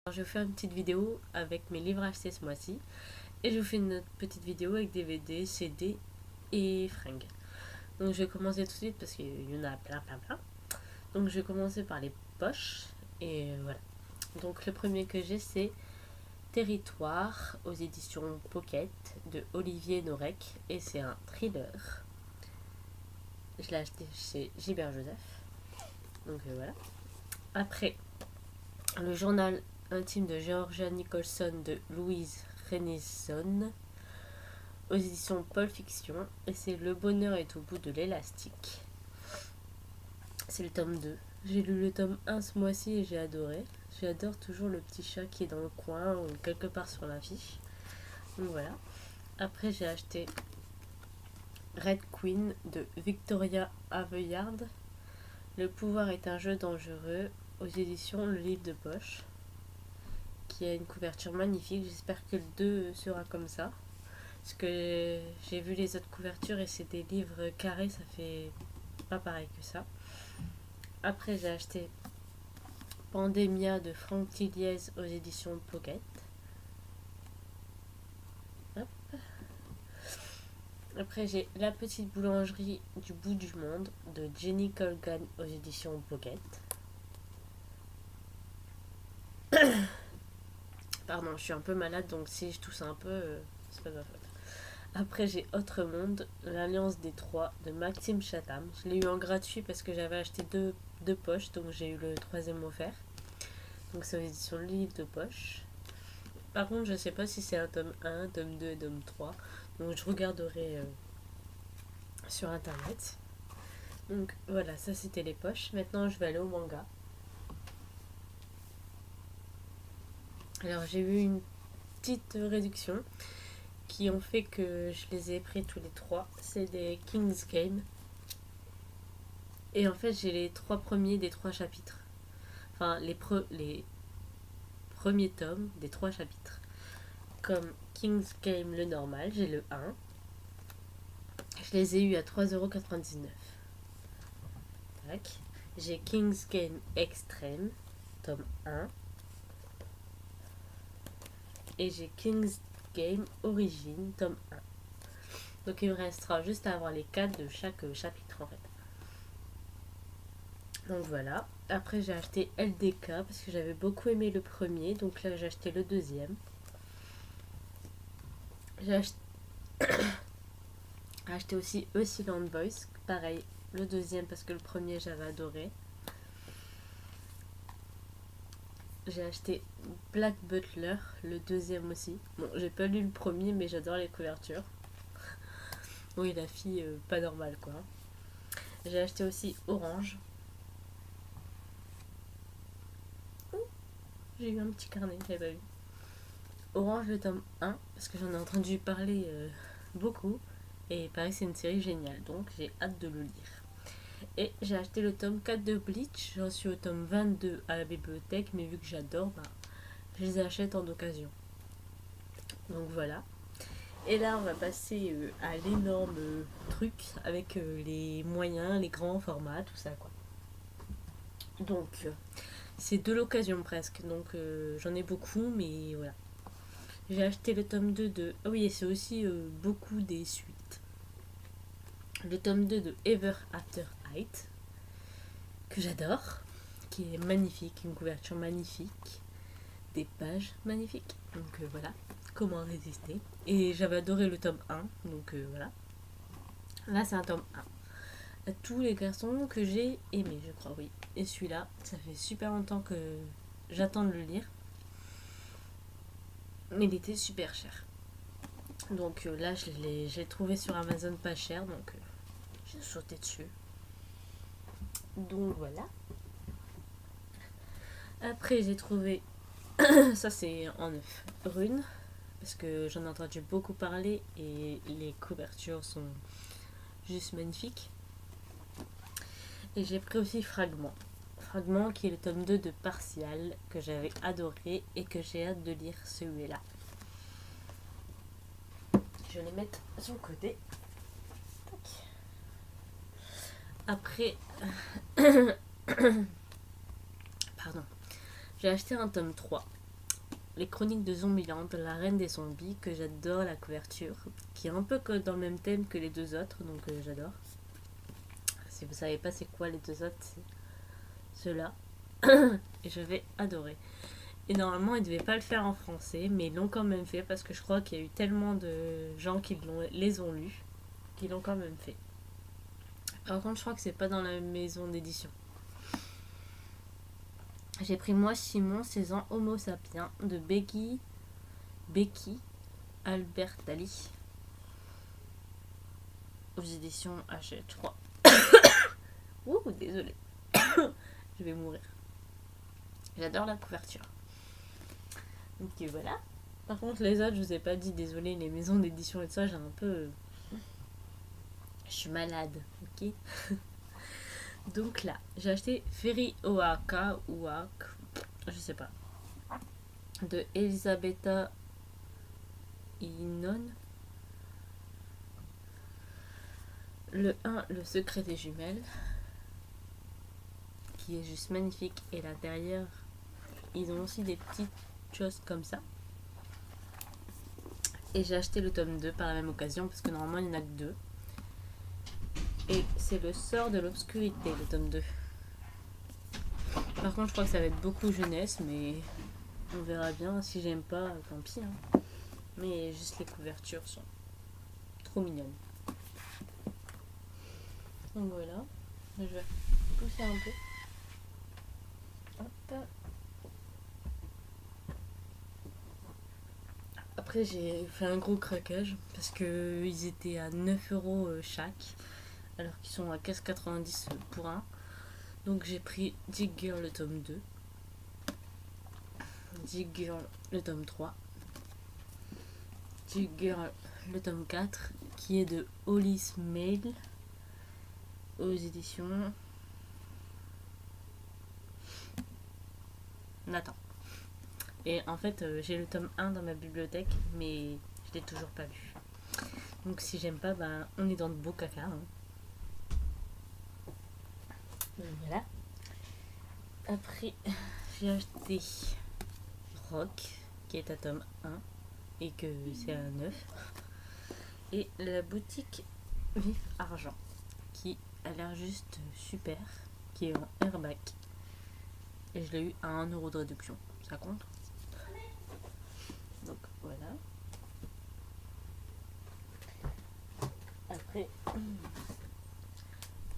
Alors, je fais une petite vidéo avec mes livres achetés ce mois-ci et je vous fais une autre petite vidéo avec DVD, CD et fringues. Donc je vais commencer tout de suite parce qu'il y en a plein. Donc je vais commencer par les poches et voilà. Donc le premier que j'ai c'est Territoire aux éditions Pocket de Olivier Norek et c'est un thriller. Je l'ai acheté chez Gilbert Joseph. Donc voilà. Après, le journal intime de Georgia Nicholson de Louise Renison aux éditions Paul Fiction et c'est Le bonheur est au bout de l'élastique. C'est le tome 2. J'ai lu le tome 1 ce mois-ci et j'ai adoré. J'adore toujours le petit chat qui est dans le coin ou quelque part sur l'affiche. Donc voilà. Après j'ai acheté Red Queen de Victoria Aveyard. Le pouvoir est un jeu dangereux aux éditions Le Livre de Poche qui a une couverture magnifique. J'espère que le 2 sera comme ça. Parce que j'ai vu les autres couvertures et c'est des livres carrés, ça fait pas pareil que ça. Après j'ai acheté Pandemia de Franck Tilliez aux éditions Pocket. Hop. Après j'ai La petite boulangerie du bout du monde de Jenny Colgan aux éditions Pocket. Pardon, je suis un peu malade donc si je tousse un peu, c'est pas ma faute. Après j'ai Autre Monde, l'Alliance des Trois de Maxime Chatham. Je l'ai eu en gratuit parce que j'avais acheté deux poches, donc j'ai eu le troisième offert. Donc c'est aux éditions Le Livre de Poche. Par contre je sais pas si c'est un tome 1, tome 2 et tome 3. Donc je regarderai sur internet. Donc voilà, ça c'était les poches. Maintenant je vais aller au manga. Alors j'ai eu une petite réduction qui ont fait que je les ai pris tous les trois. C'est des King's Game. Et en fait j'ai les trois premiers des trois chapitres. Enfin les premiers tomes des trois chapitres. Comme King's Game le normal, j'ai le 1. Je les ai eus à 3,99€. Tac. J'ai King's Game Extreme, tome 1. Et j'ai King's Game Origin, tome 1. Donc il me restera juste à avoir les 4 de chaque chapitre en fait. Donc voilà. Après j'ai acheté LDK parce que j'avais beaucoup aimé le premier. Donc là j'ai acheté le deuxième. J'ai acheté aussi A Silent Voice. Pareil, le deuxième parce que le premier j'avais adoré. J'ai acheté Black Butler, le deuxième aussi. Bon, j'ai pas lu le premier, mais j'adore les couvertures. Oui, la fille, pas normale quoi. J'ai acheté aussi Orange. J'ai eu un petit carnet, j'avais pas vu. Orange, le tome 1, parce que j'en ai entendu parler beaucoup. Et pareil, c'est une série géniale, donc j'ai hâte de le lire. Et j'ai acheté le tome 4 de Bleach. J'en suis au tome 22 à la bibliothèque, mais vu que j'adore, bah, je les achète en occasion. Donc voilà. Et là, on va passer à l'énorme truc avec les moyens, les grands formats, tout ça quoi. Donc, c'est de l'occasion presque. Donc, j'en ai beaucoup, mais voilà. J'ai acheté le tome 2 de. Ah oui, et c'est aussi beaucoup des suites. Le tome 2 de Ever After Height, que j'adore, qui est magnifique, une couverture magnifique, des pages magnifiques. Donc voilà, comment résister. Et j'avais adoré le tome 1, donc voilà. Là, c'est un tome 1. À tous les garçons que j'ai aimé, je crois, oui. Et celui-là, ça fait super longtemps que j'attends de le lire. Mais il était super cher. Donc là, je l'ai trouvé sur Amazon pas cher, donc j'ai sauté dessus. Donc voilà. Après, j'ai trouvé. Ça, c'est en 9 runes. Parce que j'en ai entendu beaucoup parler et les couvertures sont juste magnifiques. Et j'ai pris aussi Fragment. Fragment qui est le tome 2 de Partial que j'avais adoré et que j'ai hâte de lire celui-là. Je vais les mettre sur le côté. Après, pardon, j'ai acheté un tome 3 Les Chroniques de Zombieland, la reine des zombies, que j'adore la couverture, qui est un peu dans le même thème que les deux autres, donc j'adore. Si vous savez pas c'est quoi les deux autres, c'est ceux-là. Et je vais adorer. Et normalement, ils devaient pas le faire en français, mais ils l'ont quand même fait parce que je crois qu'il y a eu tellement de gens qui les ont lus qu'ils l'ont quand même fait. Par contre, je crois que c'est pas dans la maison d'édition. J'ai pris Moi Simon, 16 ans, Homo sapiens de Becky Albertalli aux éditions Hachette, je crois. Ouh, désolé. Je vais mourir. J'adore la couverture. Donc voilà. Par contre, les autres, je vous ai pas dit, désolé, les maisons d'édition et tout ça, j'ai un peu. Je suis malade, ok. Donc là, j'ai acheté Feri Oaka ou Oak, je sais pas, de Elisabetta Inon. Le 1, Le secret des jumelles, qui est juste magnifique. Et l'intérieur, ils ont aussi des petites choses comme ça. Et j'ai acheté le tome 2 par la même occasion, parce que normalement il n'y en a que 2. Et c'est Le sort de l'obscurité, le tome 2. Par contre, je crois que ça va être beaucoup jeunesse, mais on verra bien. Si j'aime pas, tant pis. Hein. Mais juste les couvertures sont trop mignonnes. Donc voilà. Je vais pousser un peu. Hop. Après, j'ai fait un gros craquage parce que ils étaient à 9€ chaque, alors qu'ils sont à 15,90 pour un. Donc j'ai pris Dig Girl le tome 2, Dig Girl le tome 3, Dig Girl le tome 4, qui est de Hollis Mail aux éditions Nathan. Et en fait, j'ai le tome 1 dans ma bibliothèque, mais je l'ai toujours pas lu. Donc si j'aime pas, ben, on est dans de beaux caca. Hein. Donc voilà. Après, j'ai acheté Rock, qui est à tome 1, et que c'est à 9. Et la boutique Vif Argent, qui a l'air juste super, qui est en airback. Et je l'ai eu à 1€ de réduction. Ça compte. Donc voilà. Après,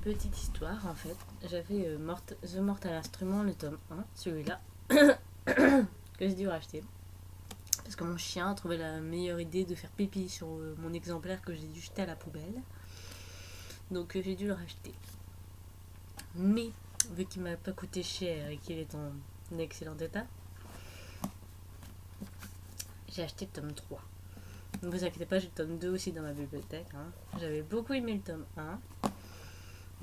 petite histoire en fait. J'avais The Mortal Instrument, le tome 1, celui-là, que j'ai dû racheter. Parce que mon chien a trouvé la meilleure idée de faire pipi sur mon exemplaire que j'ai dû jeter à la poubelle. Donc j'ai dû le racheter. Mais, vu qu'il m'a pas coûté cher et qu'il est en excellent état, j'ai acheté le tome 3. Ne vous inquiétez pas, j'ai le tome 2 aussi dans ma bibliothèque. Hein. J'avais beaucoup aimé le tome 1.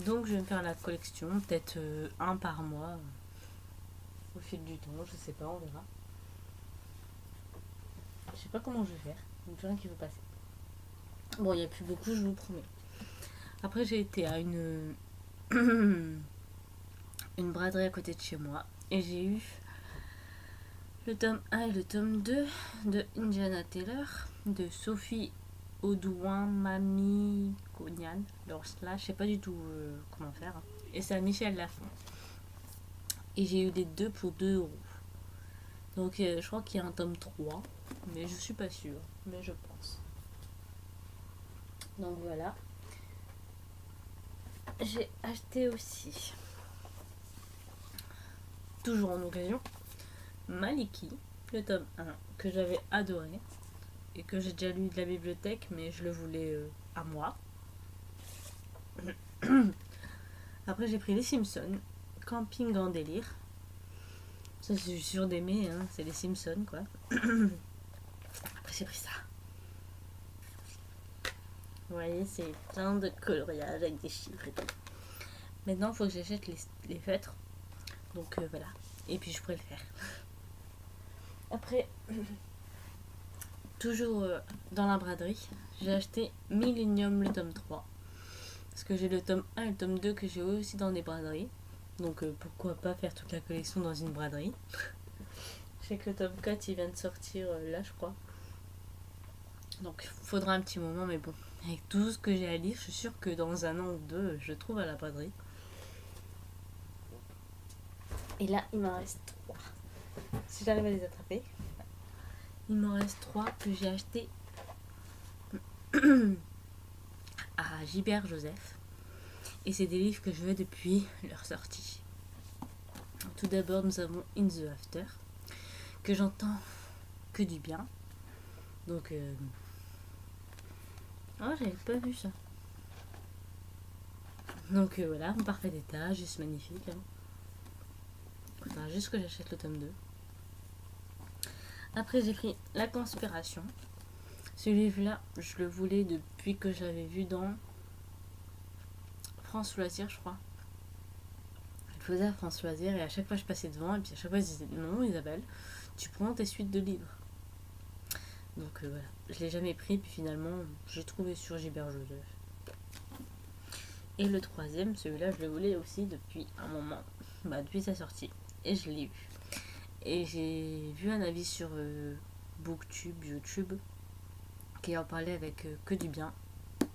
Donc je vais me faire la collection, peut-être un par mois. Au fil du temps, je sais pas, on verra. Je sais pas comment je vais faire. Il n'y a plus rien qui veut passer. Bon, il n'y a plus beaucoup, je vous promets. Après, j'ai été à une braderie à côté de chez moi. Et j'ai eu le tome 1 et le tome 2 de Indiana Taylor, de Sophie Audouin Mamikonian. Alors là, je sais pas du tout comment faire. Et c'est à Michel Lafon. Et j'ai eu les deux pour 2€. Donc je crois qu'il y a un tome 3. Mais je suis pas sûre. Mais je pense. Donc voilà. J'ai acheté aussi, toujours en occasion, Maliki, le tome 1, que j'avais adoré et que j'ai déjà lu de la bibliothèque, mais je le voulais à moi. Après, j'ai pris Les Simpsons, Camping en délire. Ça, c'est sûr d'aimer, hein, c'est Les Simpsons, quoi. Après, j'ai pris ça. Vous voyez, c'est plein de coloriage avec des chiffres et tout. Maintenant, il faut que j'achète les feutres. Donc voilà. Et puis, je pourrais le faire. Après, toujours dans la braderie, j'ai acheté Millennium le tome 3. Parce que j'ai le tome 1 et le tome 2 que j'ai aussi dans des braderies. Donc pourquoi pas faire toute la collection dans une braderie. Je sais que le tome 4 il vient de sortir là, je crois. Donc il faudra un petit moment, mais bon, avec tout ce que j'ai à lire, je suis sûre que dans un an ou deux, je le trouve à la braderie. Et là, il m'en reste 3. Si j'arrive à les attraper. Il m'en reste 3 que j'ai acheté à Gilbert Joseph. Et c'est des livres que je veux depuis leur sortie. Tout d'abord, nous avons In the After, que j'entends que du bien. Donc, oh, j'avais pas vu ça. Donc voilà, en parfait état, juste magnifique. Hein. Enfin, juste que j'achète le tome 2. Après, j'ai pris La Conspiration. Ce livre-là, je le voulais depuis que je l'avais vu dans France Loisirs, je crois. Je faisais à France Loisirs et à chaque fois je passais devant et puis à chaque fois je disais non Isabelle, tu prends tes suites de livres. Donc voilà, je l'ai jamais pris puis finalement j'ai trouvé sur Gilbert Joseph. Et le troisième, celui-là je le voulais aussi depuis un moment, depuis sa sortie. Et je l'ai vu. Et j'ai vu un avis sur Booktube, YouTube, qui en parlait avec que du bien.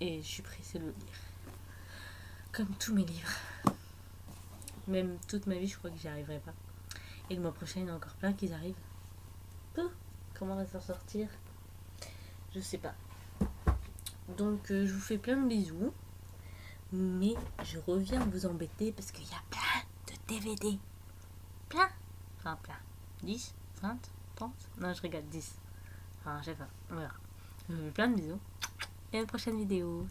Et je suis pressée de le lire. Comme tous mes livres. Même toute ma vie, je crois que j'y arriverai pas. Et le mois prochain, il y en a encore plein qui arrivent. Comment on va s'en sortir? Je sais pas. Donc, je vous fais plein de bisous. Mais je reviens vous embêter parce qu'il y a plein de DVD. Plein. Enfin, plein. 10, 20, 30. Non, je regarde 10. Enfin, je sais pas. On verra. Je vous fais plein de bisous. Et à la prochaine vidéo.